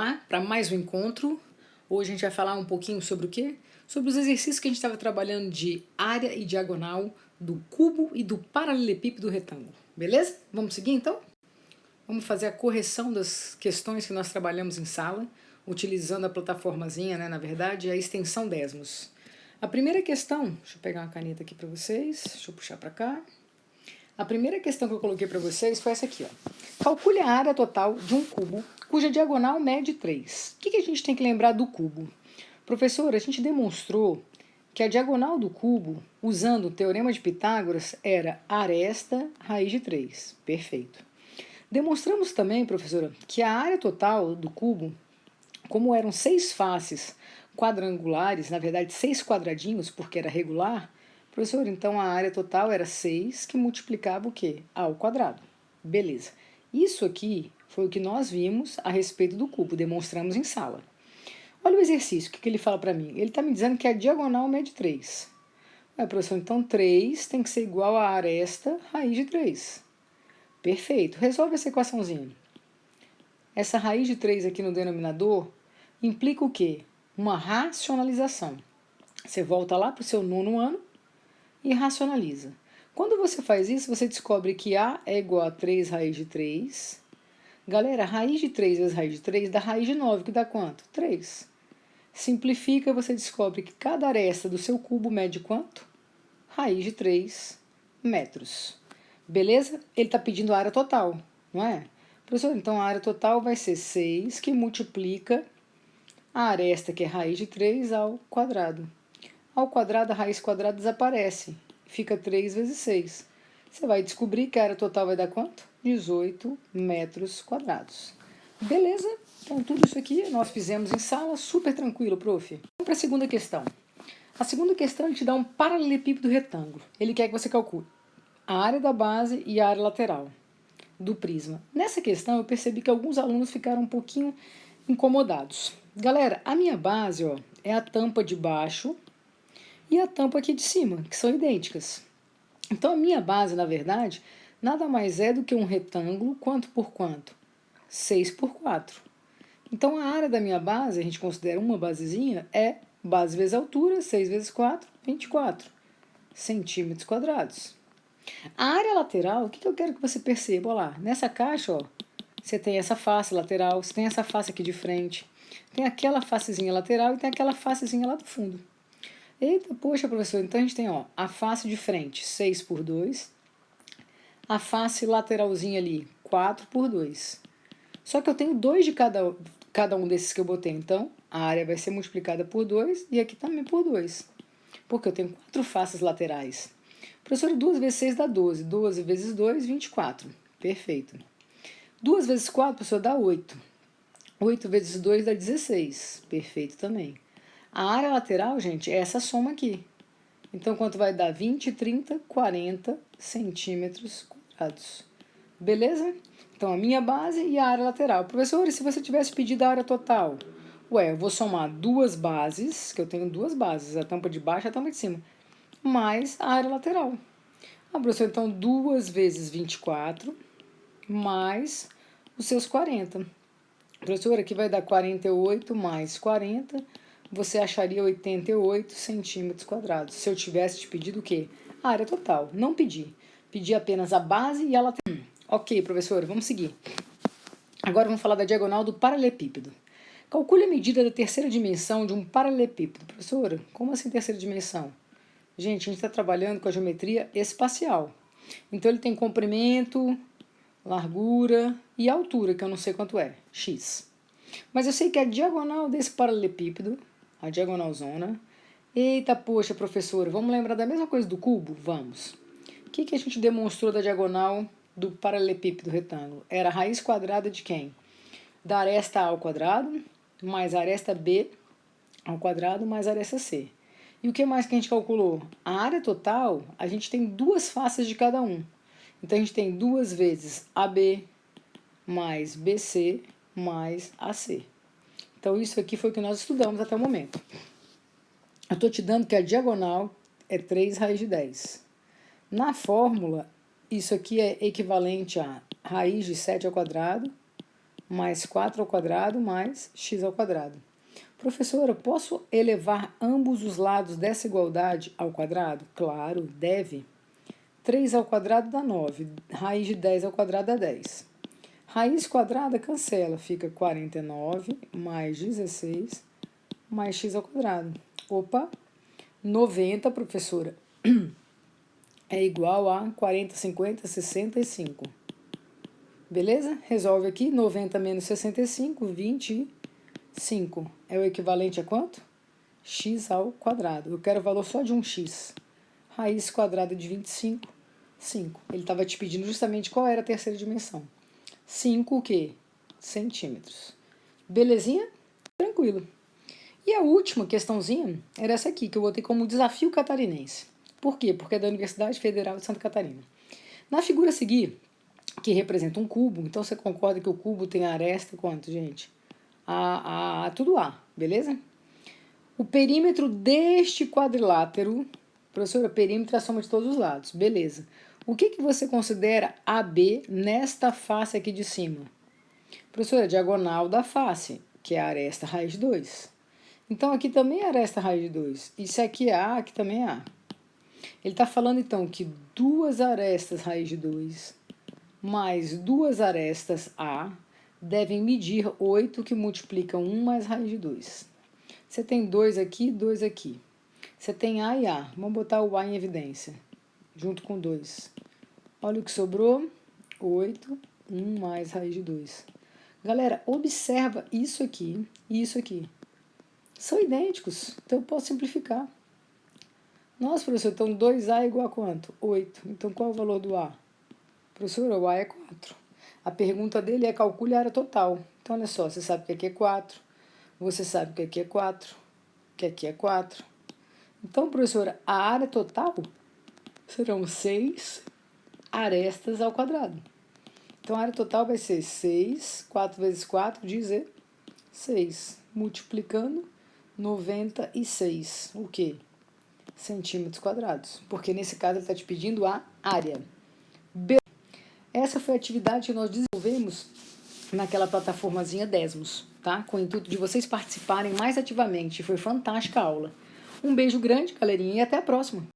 lá para mais um encontro. Hoje a gente vai falar um pouquinho sobre o quê? Sobre os exercícios que a gente estava trabalhando de área e diagonal do cubo e do paralelepípedo retângulo. Beleza? Vamos seguir então? Vamos fazer a correção das questões que nós trabalhamos em sala, utilizando a plataformazinha, né, na verdade, a extensão Desmos. A primeira questão, deixa eu pegar uma caneta aqui para vocês, deixa eu puxar para cá. A primeira questão que eu coloquei para vocês foi essa aqui, ó. Calcule a área total de um cubo cuja diagonal mede 3. O que a gente tem que lembrar do cubo? Professor, a gente demonstrou que a diagonal do cubo, usando o teorema de Pitágoras, era aresta raiz de 3. Perfeito. Demonstramos também, professora, que a área total do cubo, como eram 6 faces quadrangulares, na verdade 6 quadradinhos, porque era regular, professor, então a área total era 6, que multiplicava o quê? A ao quadrado. Beleza. Isso aqui foi o que nós vimos a respeito do cubo, demonstramos em sala. Olha o exercício, o que ele fala para mim? Ele está me dizendo que a diagonal mede 3. Professor, então 3 tem que ser igual a aresta raiz de 3. Perfeito. Resolve essa equaçãozinha. Essa raiz de 3 aqui no denominador implica o quê? Uma racionalização. Você volta lá para o seu 9º ano e racionaliza. Quando você faz isso, você descobre que A é igual a 3 raiz de 3. Galera, raiz de 3 vezes raiz de 3 dá raiz de 9, que dá quanto? 3. Simplifica, você descobre que cada aresta do seu cubo mede quanto? Raiz de 3 metros. Beleza? Ele está pedindo a área total, não é? Professor, então a área total vai ser 6, que multiplica a aresta, que é raiz de 3, ao quadrado. Ao quadrado, a raiz quadrada desaparece. Fica 3 vezes 6. Você vai descobrir que a área total vai dar quanto? 18 metros quadrados. Beleza? Então, tudo isso aqui nós fizemos em sala, super tranquilo, prof. Vamos para a segunda questão. A segunda questão, ele te dá um paralelepípedo retângulo. Ele quer que você calcule a área da base e a área lateral do prisma. Nessa questão, eu percebi que alguns alunos ficaram um pouquinho incomodados. Galera, a minha base, ó, é a tampa de baixo e a tampa aqui de cima, que são idênticas. Então, a minha base, na verdade, nada mais é do que um retângulo, quanto por quanto? 6 por 4. Então, a área da minha base, a gente considera uma basezinha, é base vezes altura, 6 vezes 4, 24 centímetros quadrados. A área lateral, o que eu quero que você perceba? Olha lá, nessa caixa, ó, você tem essa face lateral, você tem essa face aqui de frente, tem aquela facezinha lateral e tem aquela facezinha lá do fundo. Eita, poxa, professor, então a gente tem, ó, a face de frente, 6 por 2, a face lateralzinha ali, 4 por 2. Só que eu tenho 2 de cada um desses que eu botei, então a área vai ser multiplicada por 2 e aqui também por 2, porque eu tenho 4 faces laterais. Professor, 2 vezes 6 dá 12, 12 vezes 2, 24. Perfeito. 2 vezes 4, professor, dá 8. 8 vezes 2 dá 16. Perfeito também. A área lateral, gente, é essa soma aqui. Então, quanto vai dar? 20, 30, 40 centímetros quadrados. Beleza? Então, a minha base e a área lateral. Professor, e se você tivesse pedido a área total? Ué, eu vou somar duas bases, que eu tenho duas bases, a tampa de baixo e a tampa de cima, mais a área lateral. Professor, então 2 vezes 24 mais os seus 40. Professor, aqui vai dar 48 mais 40, você acharia 88 centímetros quadrados. Se eu tivesse te pedido o quê? A área total. Não pedi. Pedi apenas a base e a lateral. Ok, professora, vamos seguir. Agora vamos falar da diagonal do paralelepípedo. Calcule a medida da terceira dimensão de um paralelepípedo. Professora, como assim terceira dimensão? Gente, a gente está trabalhando com a geometria espacial. Então, ele tem comprimento, largura e altura, que eu não sei quanto é, x. Mas eu sei que a diagonal desse paralelepípedo, a diagonalzona... Eita, poxa, professora, vamos lembrar da mesma coisa do cubo? Vamos. O que a gente demonstrou da diagonal do paralelepípedo retângulo? Era a raiz quadrada de quem? Da aresta A ao quadrado, mais a aresta B ao quadrado, mais a aresta C. E o que mais que a gente calculou? A área total, a gente tem duas faces de cada um. Então, a gente tem 2 vezes AB mais BC mais AC. Então, isso aqui foi o que nós estudamos até o momento. Eu estou te dando que a diagonal é 3 raiz de 10. Na fórmula, isso aqui é equivalente a raiz de 7 ao quadrado mais 4 ao quadrado mais x ao quadrado. Professora, posso elevar ambos os lados dessa igualdade ao quadrado? Claro, deve. 3 ao quadrado dá 9, raiz de 10 ao quadrado dá 10. Raiz quadrada cancela, fica 49 mais 16 mais x ao quadrado. Opa, 90, professora, é igual a 40, 50, 65. Beleza? Resolve aqui, 90 menos 65, 25. É o equivalente a quanto? X ao quadrado. Eu quero o valor só de um x. Raiz quadrada de 25, 5. Ele estava te pedindo justamente qual era a terceira dimensão. 5 o quê? Centímetros. Belezinha? Tranquilo. E a última questãozinha era essa aqui, que eu botei como desafio catarinense. Por quê? Porque é da Universidade Federal de Santa Catarina. Na figura a seguir, que representa um cubo, então você concorda que o cubo tem aresta quanto, gente? Tudo A, beleza? O perímetro deste quadrilátero, professora, perímetro é a soma de todos os lados, beleza. O que você considera AB nesta face aqui de cima? Professora, diagonal da face, que é a aresta raiz de 2. Então, aqui também é aresta raiz de 2. Isso aqui é A, aqui também é A. Ele está falando, então, que duas arestas raiz de 2 mais duas arestas A devem medir 8, que multiplica 1 mais raiz de 2. Você tem 2 aqui, 2 aqui. Você tem A e A. Vamos botar o A em evidência, junto com 2. Olha o que sobrou. 8, 1 mais raiz de 2. Galera, observa isso aqui e isso aqui. São idênticos, então eu posso simplificar. Nossa, professor, então 2A é igual a quanto? 8. Então qual é o valor do A? Professor, o A é 4. A pergunta dele é calcule a área total. Então, olha só, você sabe que aqui é 4. Você sabe que aqui é 4. Que aqui é 4. Então, professora, a área total serão 6 arestas ao quadrado. Então, a área total vai ser 6, 4 vezes 4, 16. Multiplicando 96. O quê? Centímetros quadrados. Porque nesse caso ele está te pedindo a área. Essa foi a atividade que nós desenvolvemos naquela plataformazinha Desmos, tá? Com o intuito de vocês participarem mais ativamente. Foi fantástica a aula. Um beijo grande, galerinha, e até a próxima!